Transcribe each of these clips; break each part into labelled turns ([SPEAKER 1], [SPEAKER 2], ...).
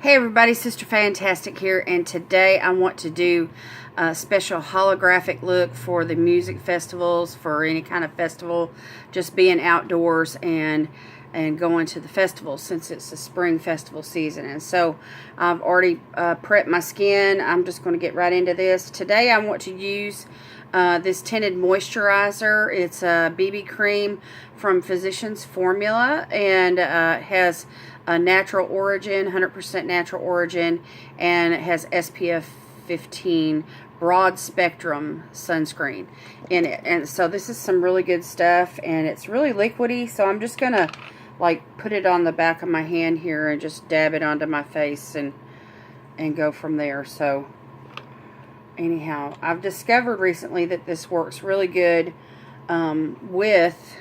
[SPEAKER 1] Hey everybody, Sister Fantastic here, and today I want to do a special holographic look for the music festivals, for any kind of festival, just being outdoors and going to the festivals since it's the spring festival season. And so I've already prepped my skin. I'm just going to get right into this. Today I want to use this tinted moisturizer. It's a BB cream from Physicians Formula, and has a natural origin, 100% natural origin, and it has SPF 15 broad spectrum sunscreen in it. And so this is some really good stuff, and it's really liquidy, so I'm just gonna like put it on the back of my hand here and just dab it onto my face and go from there. So anyhow, I've discovered recently that this works really good with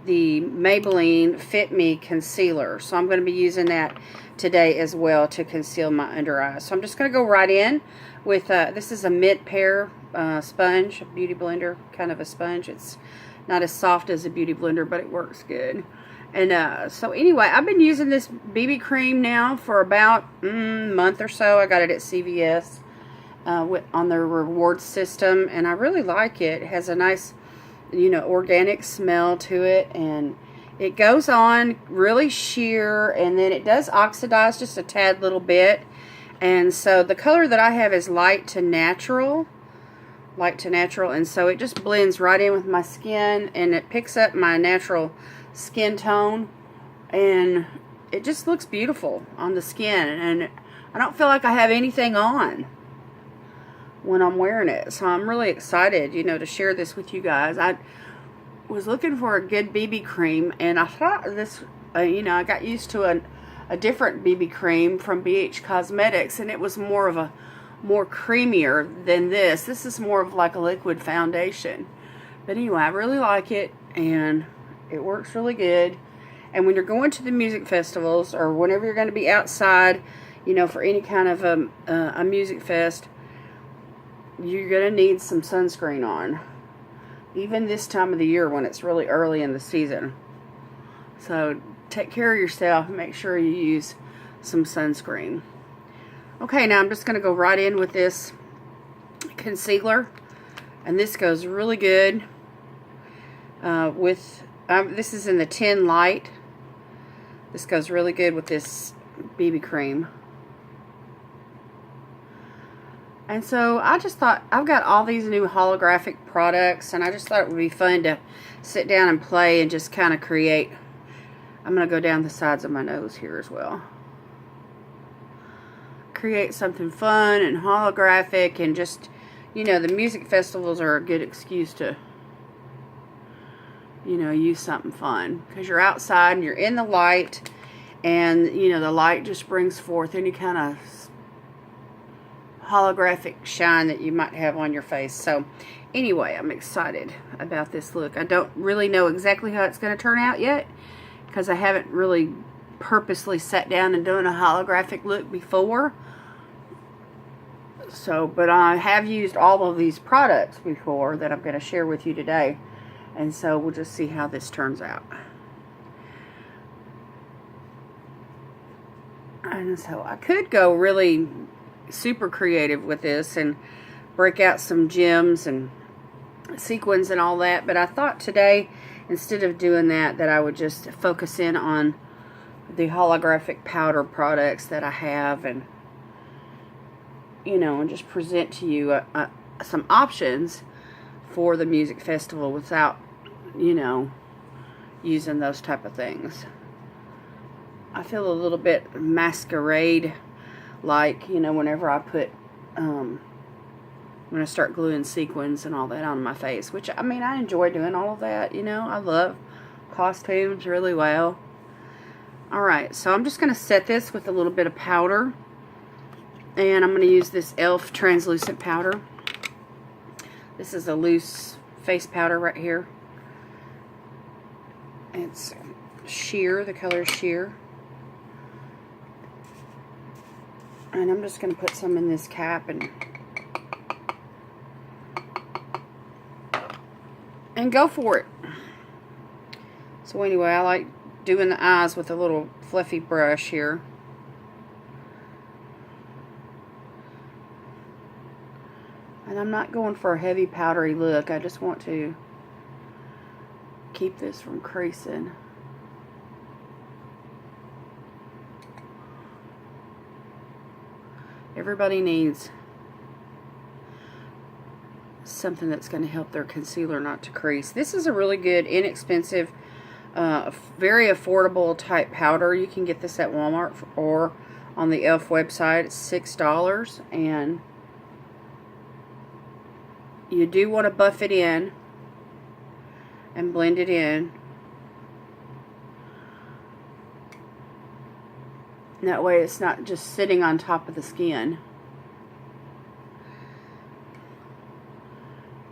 [SPEAKER 1] the Maybelline Fit Me concealer. So I'm going to be using that today as well to conceal my under eyes. So I'm just going to go right in with, this is a mint pear sponge, a beauty blender, kind of a sponge. It's not as soft as a beauty blender, but it works good. And so anyway, I've been using this BB cream now for about a month or so. I got it at CVS on their reward system, and I really like it. It has a nice, you know, organic smell to it, and it goes on really sheer, and then it does oxidize just a tad little bit. And so the color that I have is light to natural, and so it just blends right in with my skin, and it picks up my natural skin tone, and it just looks beautiful on the skin, and I don't feel like I have anything on when I'm wearing it. So I'm really excited, you know, to share this with you guys. I was looking for a good BB cream, and I thought this, you know, I got used to a different BB cream from BH Cosmetics, and it was more creamier than this. This is more of like a liquid foundation. But anyway, I really like it, and it works really good. And when you're going to the music festivals, or whenever you're going to be outside, you know, for any kind of a music fest, you're going to need some sunscreen on, even this time of the year when it's really early in the season. So take care of yourself and make sure you use some sunscreen. Okay, now I'm just going to go right in with this concealer, and this goes really good with, this is in the 10 Light. This goes really good with this BB cream. And so I just thought, I've got all these new holographic products, and I just thought it would be fun to sit down and play and just kind of create. I'm going to go down the sides of my nose here as well. Create something fun and holographic, and just, you know, the music festivals are a good excuse to, you know, use something fun, because you're outside and you're in the light, and, you know, the light just brings forth any kind of holographic shine that you might have on your face. So anyway, I'm excited about this look. I don't really know exactly how it's going to turn out yet, because I haven't really purposely sat down and done a holographic look before. So, but I have used all of these products before that I'm going to share with you today, and so we'll just see how this turns out. And so I could go really super creative with this and break out some gems and sequins and all that, but I thought today, instead of doing that, I would just focus in on the holographic powder products that I have, and, you know, and just present to you some options for the music festival without, you know, using those type of things. I feel a little bit masquerade like, you know, whenever I put, when I start gluing sequins and all that on my face, which, I mean, I enjoy doing all of that, you know, I love costumes really well. Alright, so I'm just going to set this with a little bit of powder, and I'm going to use this e.l.f. translucent powder. This is a loose face powder right here. It's sheer, the color is sheer. And I'm just going to put some in this cap and go for it. So anyway, I like doing the eyes with a little fluffy brush here. And I'm not going for a heavy powdery look. I just want to keep this from creasing. Everybody needs something that's going to help their concealer not to crease. This is a really good, inexpensive, very affordable type powder. You can get this at Walmart or on the e.l.f. website. It's $6, and you do want to buff it in and blend it in. And that way it's not just sitting on top of the skin.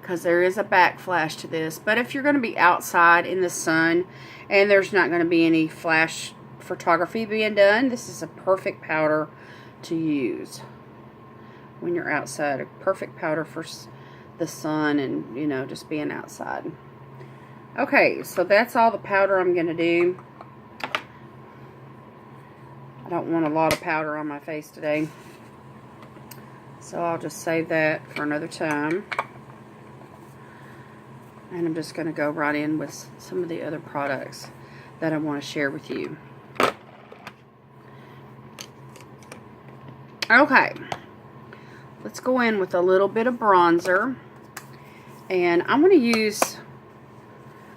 [SPEAKER 1] Because there is a backflash to this. But if you're going to be outside in the sun and there's not going to be any flash photography being done, this is a perfect powder to use when you're outside. A perfect powder for the sun and, you know, just being outside. Okay, so that's all the powder I'm going to do. I don't want a lot of powder on my face today, so I'll just save that for another time. And I'm just going to go right in with some of the other products that I want to share with you. Okay, let's go in with a little bit of bronzer. And I'm going to use,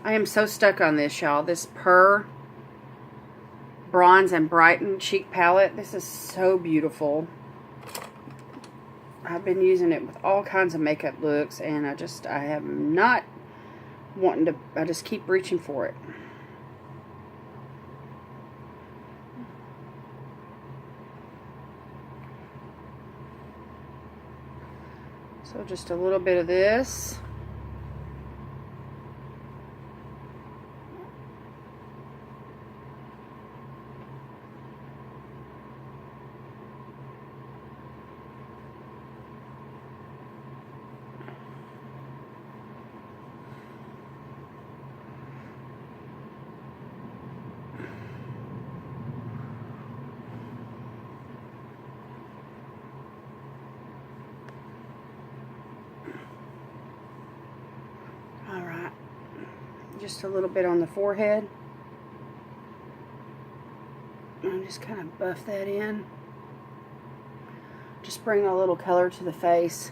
[SPEAKER 1] I am so stuck on this, y'all, this Bronze and Brighten cheek palette. This is so beautiful. I've been using it with all kinds of makeup looks, and I have not wanting to, I just keep reaching for it. So just a little bit of this. Just a little bit on the forehead. And just kind of buff that in. Just bring a little color to the face.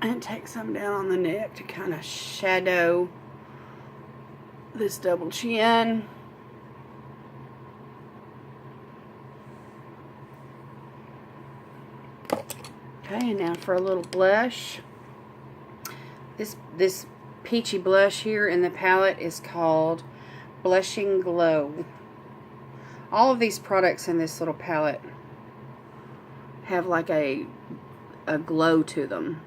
[SPEAKER 1] And take some down on the neck to kind of shadow this double chin. Okay, and now for a little blush. This peachy blush here in the palette is called Blushing Glow. All of these products in this little palette have like a glow to them,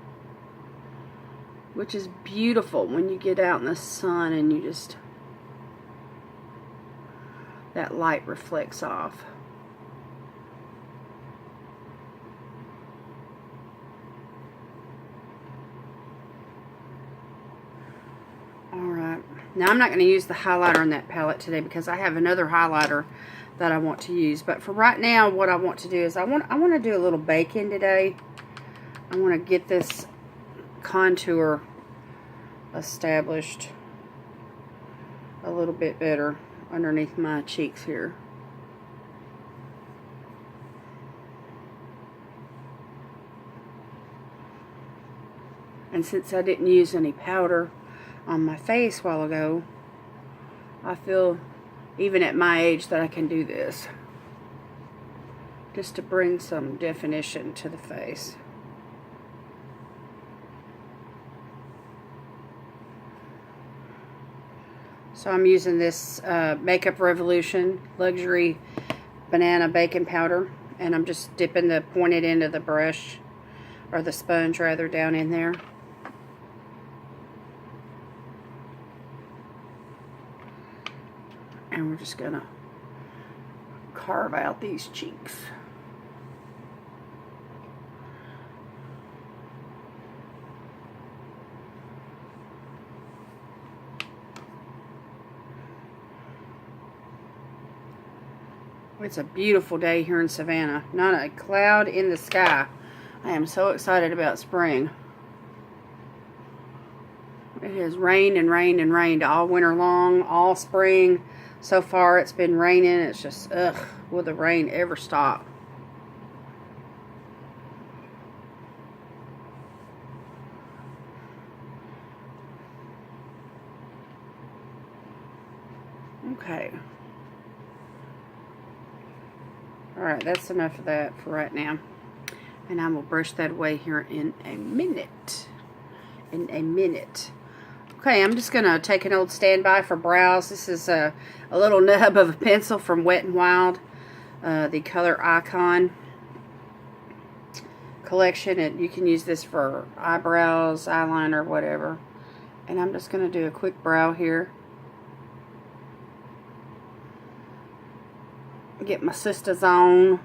[SPEAKER 1] which is beautiful when you get out in the sun and you just, that light reflects off. Alright, now I'm not going to use the highlighter in that palette today because I have another highlighter that I want to use. But for right now, what I want to do is I want to do a little bake-in today. I want to get this contour established a little bit better underneath my cheeks here. And since I didn't use any powder on my face a while ago, I feel even at my age that I can do this just to bring some definition to the face. So I'm using this Makeup Revolution Luxury Banana Baking Powder, and I'm just dipping the pointed end of the brush, or the sponge rather, down in there. And we're just gonna carve out these cheeks. It's a beautiful day here in Savannah. Not a cloud in the sky. I am so excited about spring. It has rained and rained and rained all winter long, all spring. So far it's been raining. It's just, ugh, will the rain ever stop? Okay. Alright, that's enough of that for right now. And I will brush that away here in a minute. Okay, I'm just going to take an old standby for brows. This is a little nub of a pencil from Wet n Wild. The Color Icon collection. You can use this for eyebrows, eyeliner, whatever. And I'm just going to do a quick brow here. Get my sisters on.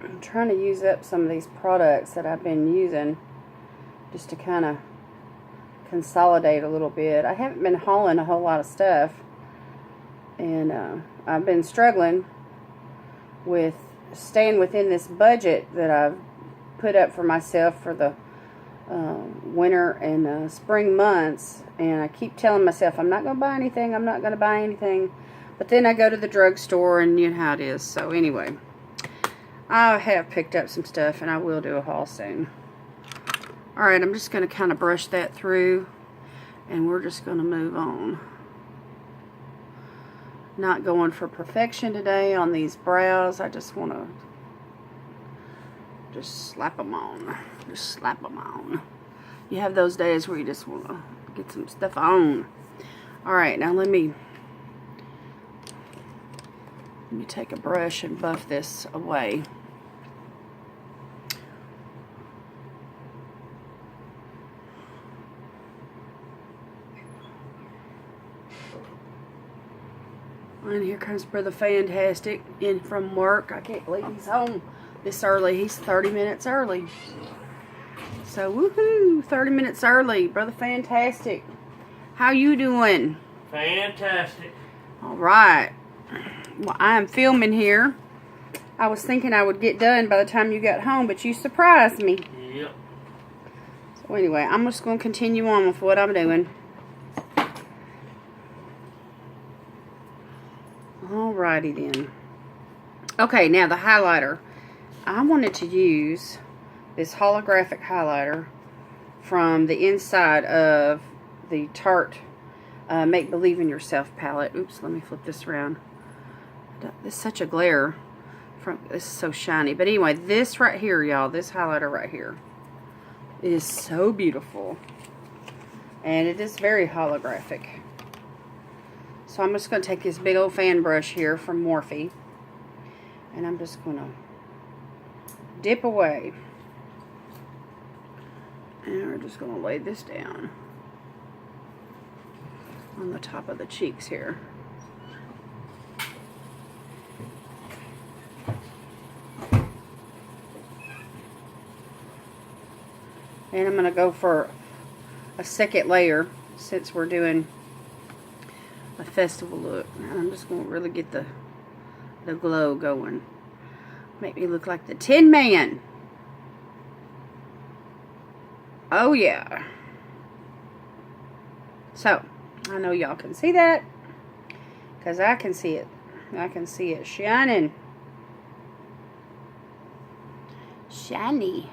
[SPEAKER 1] I'm trying to use up some of these products that I've been using just to kind of consolidate a little bit. I haven't been hauling a whole lot of stuff, and I've been struggling with staying within this budget that I've put up for myself for the winter and spring months, and I keep telling myself I'm not going to buy anything, but then I go to the drugstore and you know how it is. So anyway, I have picked up some stuff, and I will do a haul soon. Alright, I'm just going to kind of brush that through, and we're just going to move on. Not going for perfection today on these brows. I just want to just slap them on. Just slap them on. You have those days where you just want to get some stuff on. Alright, now let me take a brush and buff this away. And here comes Brother Fantastic in from work. I can't believe he's home this early. He's 30 minutes early. So, woohoo! 30 minutes early. Brother Fantastic. How you doing?
[SPEAKER 2] Fantastic.
[SPEAKER 1] Alright. Well, I am filming here. I was thinking I would get done by the time you got home, but you surprised me.
[SPEAKER 2] Yep.
[SPEAKER 1] So anyway, I'm just going to continue on with what I'm doing. Alrighty then. Okay, now the highlighter. I wanted to use this holographic highlighter from the inside of the Tarte Make Believe in Yourself palette. Oops, let me flip this around. This is such a glare. This is so shiny. But anyway, this right here, y'all, this highlighter right here is so beautiful. And it is very holographic. So I'm just going to take this big old fan brush here from Morphe, and I'm just going to dip away. And we're just going to lay this down on the top of the cheeks here. And I'm going to go for a second layer since we're doing a festival look. And I'm just going to really get the glow going. Make me look like the Tin Man. Oh yeah. So, I know y'all can see that, because I can see it. I can see it shining. Shiny.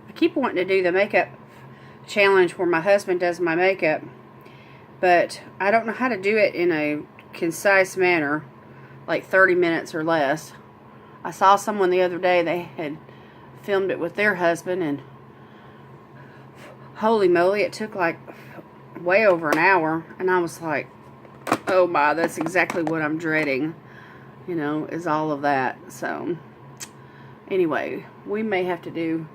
[SPEAKER 1] I keep wanting to do the makeup challenge where my husband does my makeup, but I don't know how to do it in a concise manner, like 30 minutes or less. I saw someone the other day, they had filmed it with their husband, and holy moly, it took like way over an hour, and I was like, oh my, that's exactly what I'm dreading, you know, is all of that. So anyway, we may have to do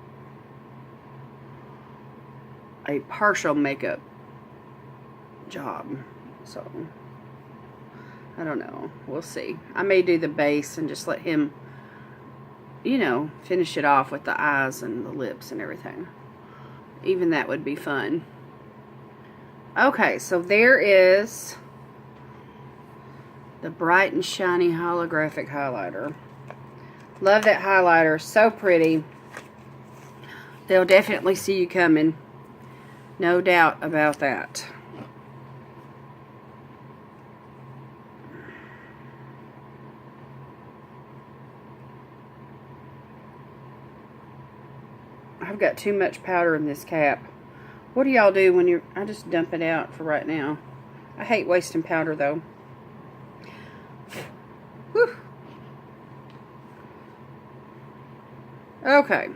[SPEAKER 1] a partial makeup job, so I don't know, we'll see. I may do the base and just let him, you know, finish it off with the eyes and the lips and everything. Even that would be fun. Okay, so there is the Brighten Shiny Holographic Highlighter. Love that highlighter, so pretty. They'll definitely see you coming. No doubt about that. I've got too much powder in this cap. What do y'all do when you're... I just dump it out for right now. I hate wasting powder though. Whew. Okay.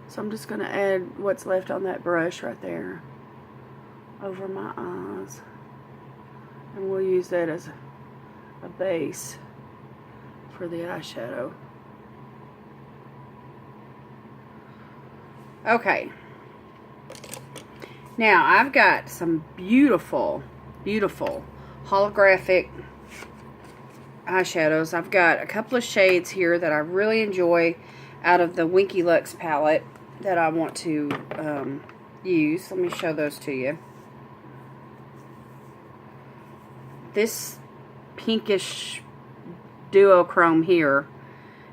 [SPEAKER 1] So I'm just going to add what's left on that brush right there over my eyes. And we'll use that as a base for the eyeshadow. Okay. Now, I've got some beautiful, beautiful holographic eyeshadows. I've got a couple of shades here that I really enjoy out of the Winky Lux palette that I want to use. Let me show those to you. This pinkish duochrome here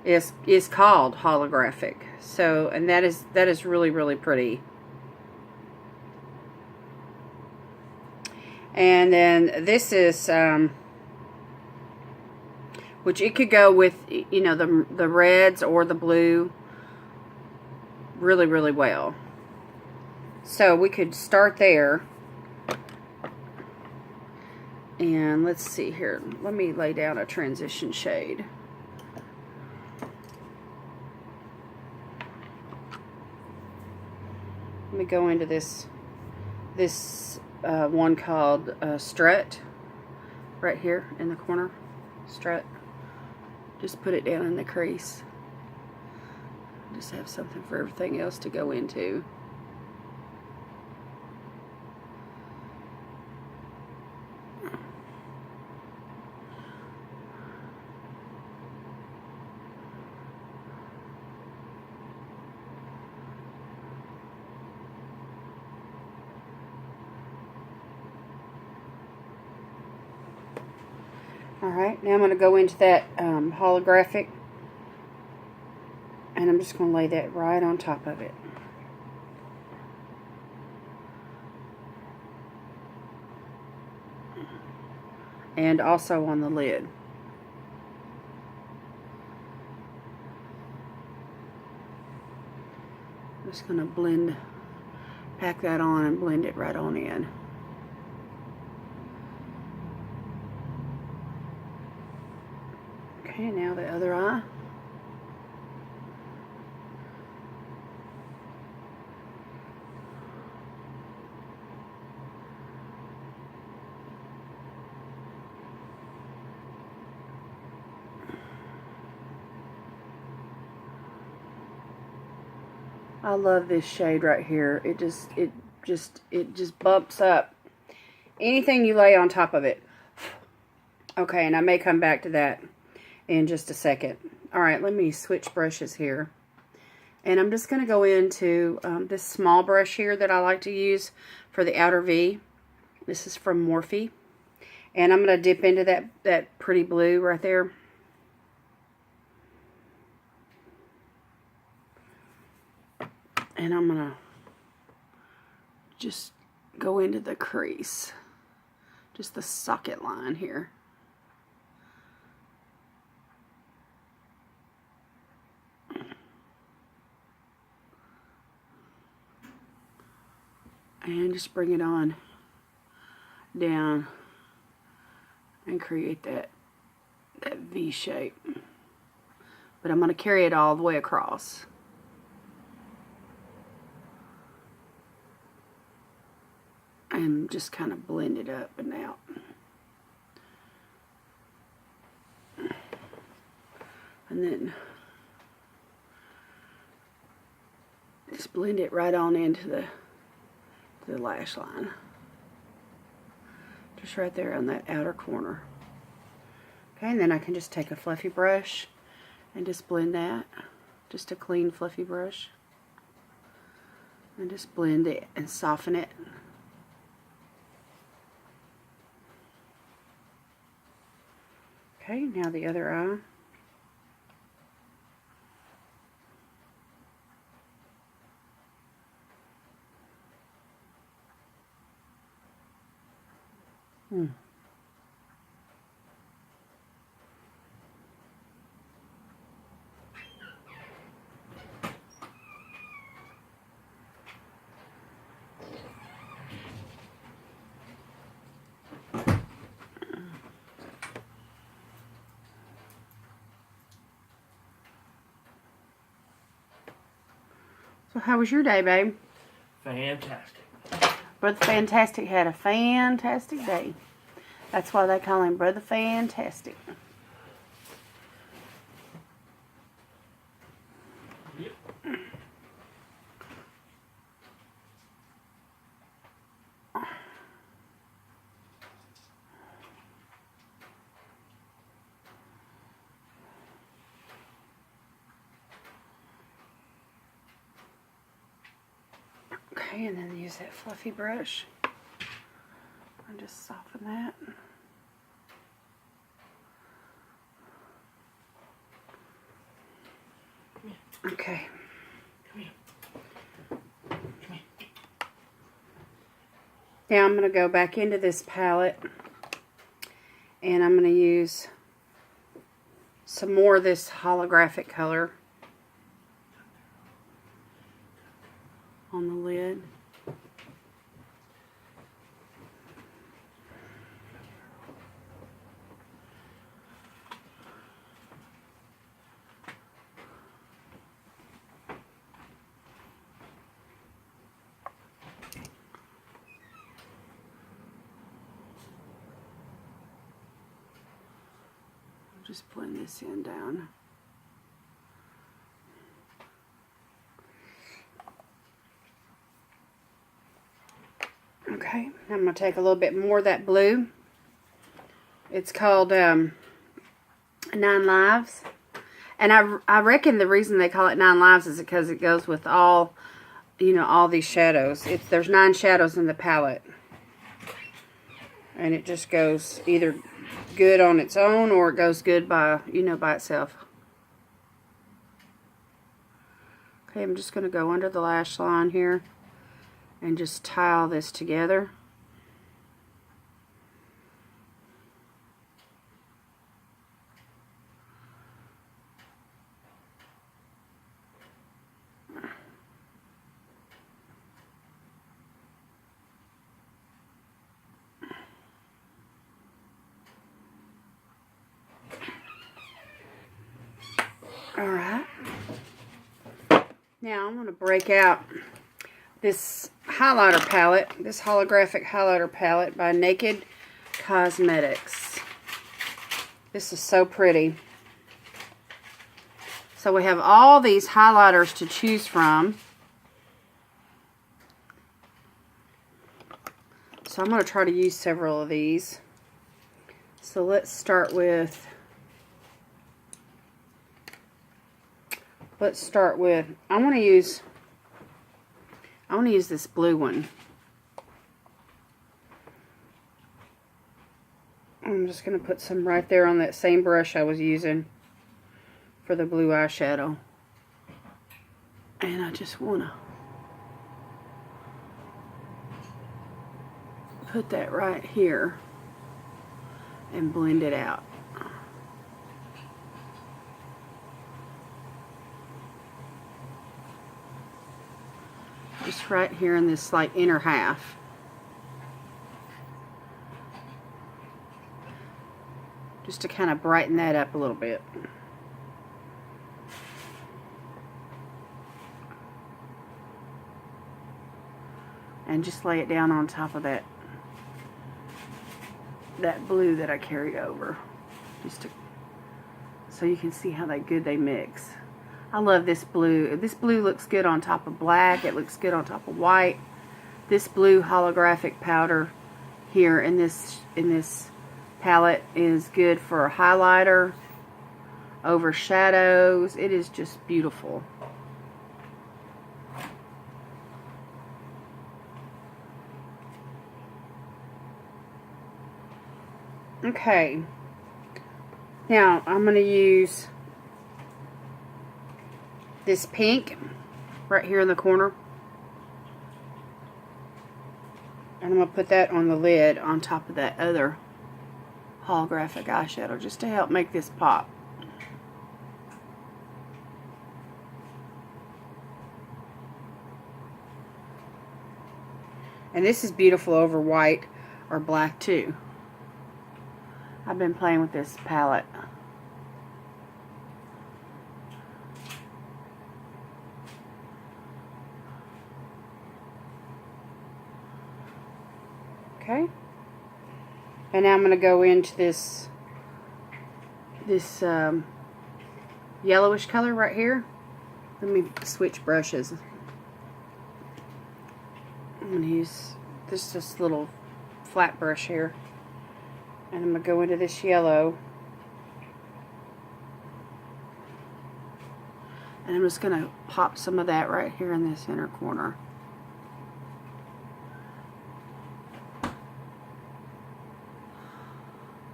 [SPEAKER 1] is called Holographic. So, and that is really, really pretty. And then this is, which it could go with, you know, the reds or the blue really, really well. So we could start there. And let's see here. Let me lay down a transition shade. Let me go into this one called Strut, right here in the corner. Strut. Just put it down in the crease. Just have something for everything else to go into. Alright, now I'm going to go into that holographic, and I'm just going to lay that right on top of it. And also on the lid. I'm just going to pack that on and blend it right on in. Okay, now the other eye. I love this shade right here. It just bumps up anything you lay on top of it. Okay, and I may come back to that in just a second. Alright, let me switch brushes here. And I'm just going to go into this small brush here that I like to use for the outer V. This is from Morphe. And I'm going to dip into that pretty blue right there. And I'm going to just go into the crease. Just the socket line here. And just bring it on down and create that V shape. but I'm going to carry it all the way across. And just kind of blend it up and out. And then just blend it right on into the lash line. Just right there on that outer corner. Okay, and then I can just take a fluffy brush and just blend that. Just a clean fluffy brush. And just blend it and soften it. Okay, now the other eye. So how was your day, babe?
[SPEAKER 2] Fantastic.
[SPEAKER 1] Brother Fantastic had a fantastic day. That's why they call him Brother Fantastic.
[SPEAKER 2] Yep.
[SPEAKER 1] Okay, and then use that fluffy brush and just soften that. Okay.
[SPEAKER 2] Come here. Come here.
[SPEAKER 1] Now I'm going to go back into this palette and I'm going to use some more of this holographic color on the lid. Just blend this in down. Okay, I'm going to take a little bit more of that blue. It's called 9 Lives. And I reckon the reason they call it 9 Lives is because it goes with all, you know, all these shadows. There's 9 shadows in the palette. And it just goes either good on its own or it goes good by, you know, by itself. Okay, I'm just going to go under the lash line here and just tie all this together. Alright. Now I'm going to break out this highlighter palette, this holographic highlighter palette by Naked Cosmetics. This is so pretty. So we have all these highlighters to choose from. So I'm going to try to use several of these. So let's start with I want to use this blue one. I'm just going to put some right there on that same brush I was using for the blue eyeshadow. And I just want to put that right here and blend it out. Just right here in this like inner half. Just to kind of brighten that up a little bit. and just lay it down on top of that blue that I carried over, so you can see how good they mix. I love this blue. This blue looks good on top of black. It looks good on top of white. This blue holographic powder here in this palette is good for a highlighter, over shadows. It is just beautiful. Okay, now I'm going to use this pink right here in the corner, and I'm going to put that on the lid on top of that other holographic eyeshadow just to help make this pop. And this is beautiful over white or black too. I've been playing with this palette. Okay. And now I'm going to go into this yellowish color right here. Let me switch brushes. I'm going to use this little flat brush here. And I'm going to go into this yellow. And I'm just going to pop some of that right here in this inner corner.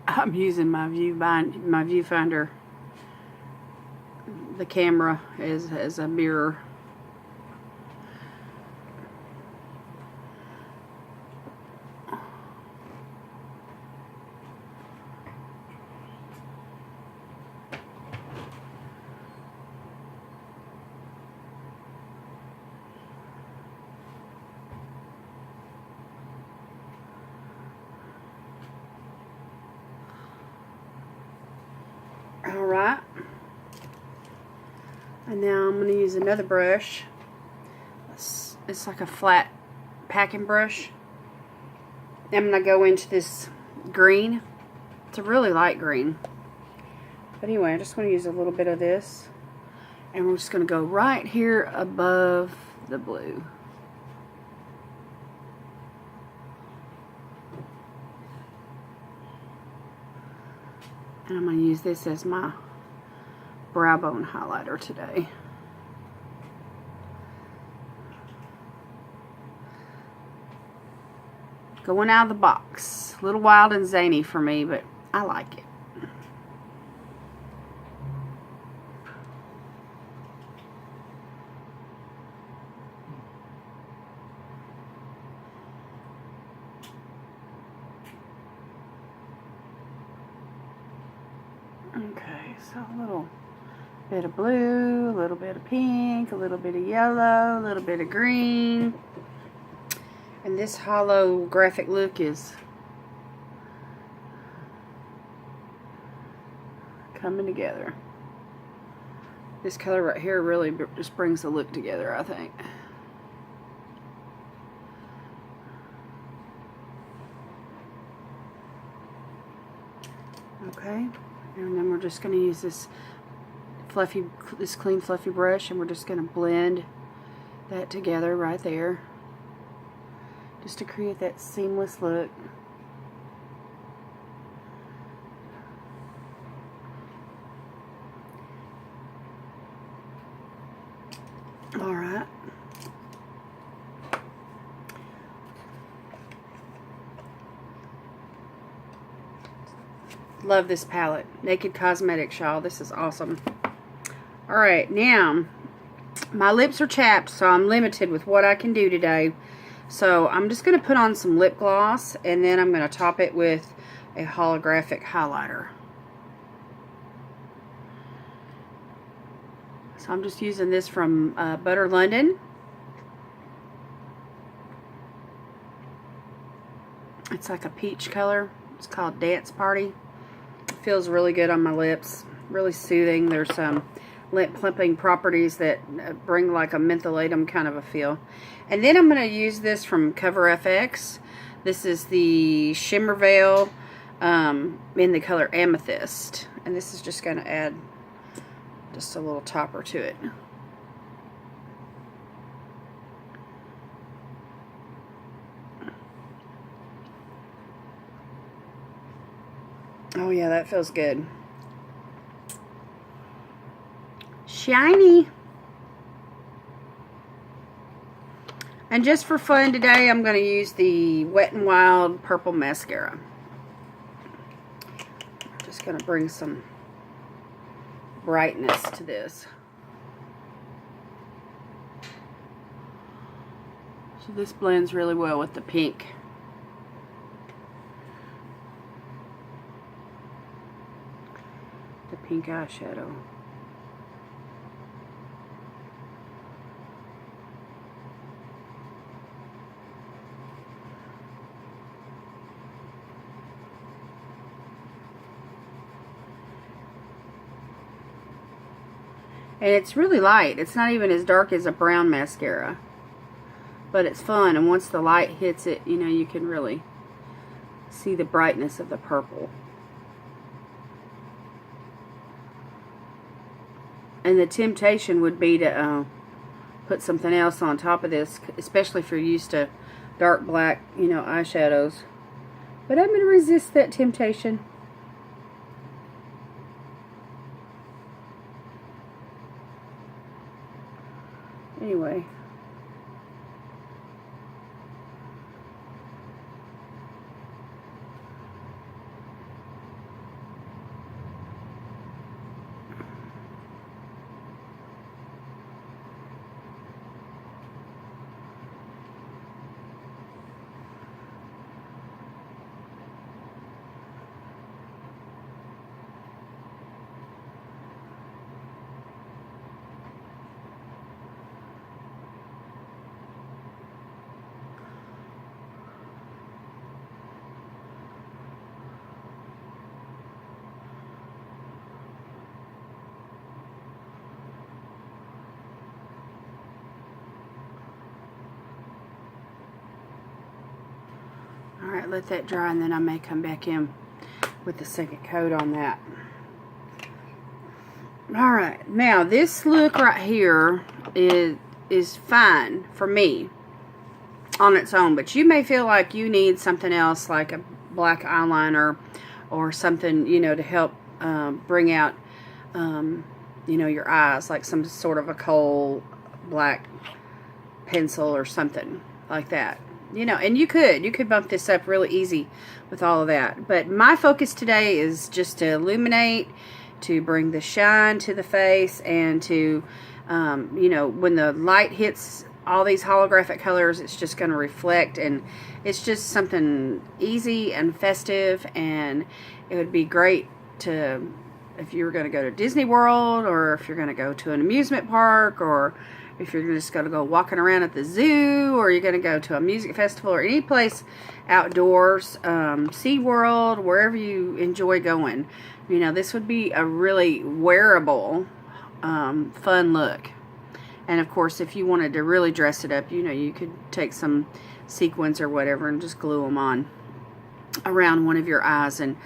[SPEAKER 1] I'm using my viewfinder, the camera, as a mirror. Alright, and now I'm going to use another brush. It's like a flat packing brush. I'm going to go into this green. It's a really light green. But anyway, I just want to use a little bit of this. And we're just going to go right here above the blue. And I'm going to use this as my brow bone highlighter today. Going out of the box. A little wild and zany for me, but I like it. Okay, so a little bit of blue, a little bit of pink, a little bit of yellow, a little bit of green. And this holographic look is coming together. This color right here really just brings the look together, I think. Okay. And then we're just going to use this clean fluffy brush, and we're just going to blend that together right there, just to create that seamless look. All right. Love this palette. Naked Cosmetics, y'all. This is awesome. Alright, now, my lips are chapped, so I'm limited with what I can do today. So, I'm just going to put on some lip gloss, and then I'm going to top it with a holographic highlighter. So, I'm just using this from Butter London. It's like a peach color. It's called Dance Party. Feels really good on my lips, really soothing. There's some lip plumping properties that bring like a mentholatum kind of a feel. And then I'm going to use this from Cover FX. This is the Shimmer Veil in the color Amethyst. And this is just going to add just a little topper to it. Oh yeah, that feels good. Shiny. And just for fun today, I'm going to use the Wet n Wild Purple Mascara. Just going to bring some brightness to this. So this blends really well with the pink. The pink eyeshadow. And it's really light. It's not even as dark as a brown mascara. But it's fun. And once the light hits it, you know, you can really see the brightness of the purple. And the temptation would be to put something else on top of this. Especially if you're used to dark black, you know, eyeshadows. But I'm going to resist that temptation. Anyway. Alright, let that dry and then I may come back in with the second coat on that. Alright, now this look right here is fine for me on its own, but you may feel like you need something else like a black eyeliner or something, you know, to help bring out, you know, your eyes, like some sort of a kohl black pencil or something like that. You know, and you could bump this up really easy with all of that. But my focus today is just to illuminate, to bring the shine to the face, and to, you know, when the light hits all these holographic colors, it's just going to reflect, and it's just something easy and festive, and it would be great to, if you were going to go to Disney World, or if you're going to go to an amusement park, or if you're just going to go walking around at the zoo, or you're going to go to a music festival, or any place outdoors, SeaWorld, wherever you enjoy going. You know, this would be a really wearable, fun look. And of course, if you wanted to really dress it up, you know, you could take some sequins or whatever and just glue them on around one of your eyes and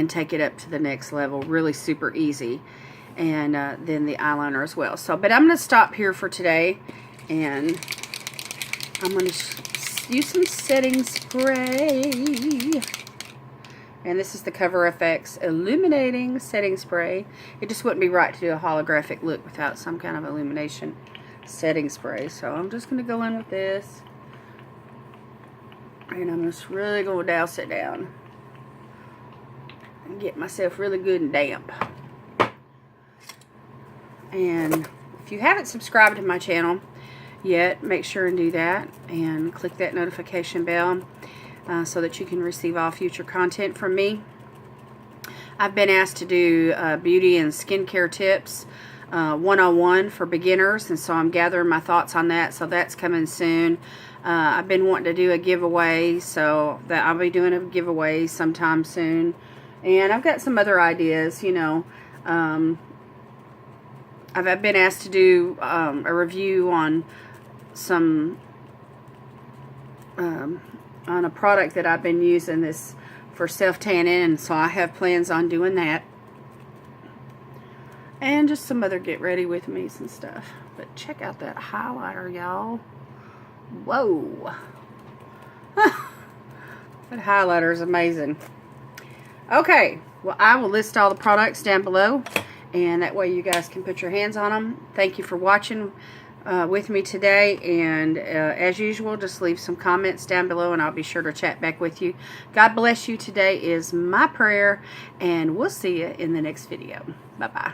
[SPEAKER 1] take it up to the next level. Really super easy. And then the eyeliner as well. So, but I'm going to stop here for today, and I'm going to use some setting spray. And this is the Cover FX Illuminating Setting Spray. It just wouldn't be right to do a holographic look without some kind of illumination setting spray. So I'm just going to go in with this, and I'm just really going to douse it down and get myself really good and damp. And if you haven't subscribed to my channel yet, make sure and do that, and click that notification bell so that you can receive all future content from me. I've been asked to do beauty and skincare tips 101 for beginners, and so I'm gathering my thoughts on that, so that's coming soon. I've been wanting to do a giveaway, so that I'll be doing a giveaway sometime soon. And I've got some other ideas, you know. I've been asked to do a review on some on a product that I've been using this for self-tanning, and so I have plans on doing that. And just some other get ready with me's and stuff. But check out that highlighter, y'all. Whoa. That highlighter is amazing. Okay, well, I will list all the products down below, and that way you guys can put your hands on them. Thank you for watching with me today, and as usual, just leave some comments down below and I'll be sure to chat back with you. God bless you today is my prayer, and we'll see you in the next video. Bye-bye.